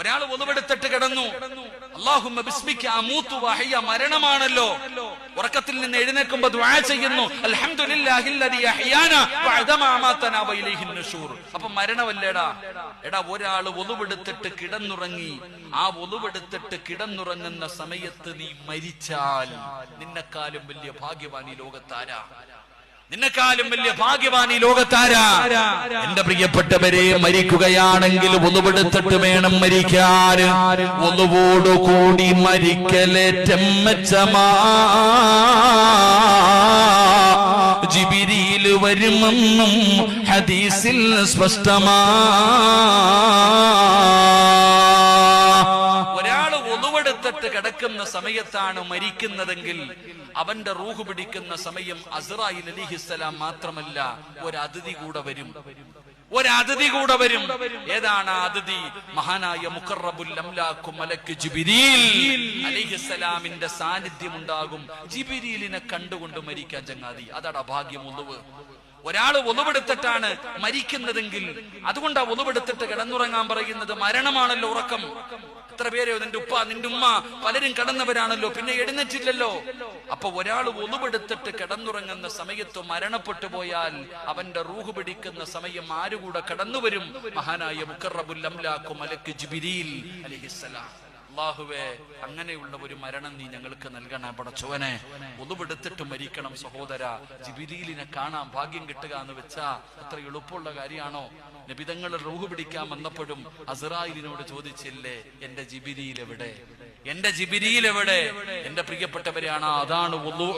ഒരാൾ ഒളിവെടുത്തിട്ട് കിടന്നു, അല്ലാഹുമ്മ ബിസ്മിക അമൂതു വഅഹ്യ, മരണമാണല്ലോ. ഉറക്കത്തിൽ നിന്ന് എഴുന്നേൽക്കുമ്പോൾ ദുആ ചെയ്യുന്നു, അൽഹംദുലില്ലാഹില്ലദീ അഹ്യാനാ വഅദമാ അമാതനാ വഇലൈഹിൻ നുശൂർ. അപ്പൊ മരണമല്ലേടാ. എടാ, ഒരാൾ ഒളിവെടുത്തിട്ട് കിടന്നുറങ്ങി, ആ ഒളിവെടുത്തിട്ട് കിടന്നുറങ്ങുന്ന സമയത്ത് നീ മരിച്ചാൽ നിന്നെക്കാളും വലിയ ഭാഗ്യവാൻ ഈ ലോകത്താരാ? നിന്നെക്കാളും വലിയ ഭാഗ്യവാൻ ഈ ലോകത്താരാ? എന്റെ പ്രിയപ്പെട്ടവരെ, മരിക്കുകയാണെങ്കിൽ ഒളിവെടുത്തിട്ട് വേണം മരിക്കാൻ. ഒളിവോടുകൂടി മരിക്കലേറ്റം മെച്ചമാ, ജിബ്രീൽ വരുമെന്നും ഹദീസിൽ സ്പഷ്ടമാ. ഒരാള് ഒളിവെടുത്തിട്ട് കിടക്കുന്ന സമയത്താണ് മരിക്കുന്നതെങ്കിൽ അവന്റെ റൂഹ് പിടിക്കുന്ന സമയം അസ്റായീൽ അലൈഹിസ്സലാം മാത്രമല്ല, ഒരു അതിഥി കൂടെ വരും. ഏതാണ് ആ അതിഥി? മഹാനായ മുഖറബുൽ അംലാഖ് മലക്ക് ജിബ്രീൽ അലൈഹിസ്സലാമിന്റെ സാന്നിധ്യം ഉണ്ടാകും. ജിബ്രീലിനെ കണ്ടുകൊണ്ട് മരിക്കാൻ ചങ്ങാതി, അതാണ് ഭാഗ്യം. ഒരാള് ഒളിവെടുത്തിട്ടാണ് മരിക്കുന്നതെങ്കിൽ അതുകൊണ്ടാ ഒളിവെടുത്തിട്ട് കിടന്നുറങ്ങാൻ പറയുന്നത്. മരണമാണല്ലോ ഉറക്കം. എത്ര പേരെയോ നിന്റെ ഉപ്പ നിന്റെ ഉമ്മ പലരും കടന്നവരാണല്ലോ, പിന്നെ എഴുന്നേറ്റില്ലല്ലോ. അപ്പൊ ഒരാൾ ഒളിവെടുത്തിട്ട് കിടന്നുറങ്ങുന്ന സമയത്ത് മരണപ്പെട്ടു പോയാൽ അവന്റെ റൂഹ് പിടിക്കുന്ന സമയം ആരുകൂടെ കടന്നുവരും? മഹാനായ മുഖറബുൽ അംലാഖ് മലക്ക് ജിബ്രീൽ അലൈഹിസ്സലാം. അല്ലാഹുവേ, അങ്ങനെയുള്ള ഒരു മരണം നീ ഞങ്ങൾക്ക് നൽകണേ പടച്ചോനെ. ഒളിവെടുത്തിട്ട് മരിക്കണം സഹോദര. ജിബ്രീലിനെ കാണാൻ ഭാഗ്യം കിട്ടുക എന്ന് വെച്ചാ അത്ര എളുപ്പമുള്ള കാര്യമാണോ? നബിതങ്ങൾ റൂഹ് പിടിക്കാൻ വന്നപ്പോഴും അസ്റായീലിനോട് ചോദിച്ചില്ലേ, എന്റെ ജിബ്രീൽ എവിടെ? എന്റെ പ്രിയപ്പെട്ടവരെയാണ്. അതാണ് വുളൂ.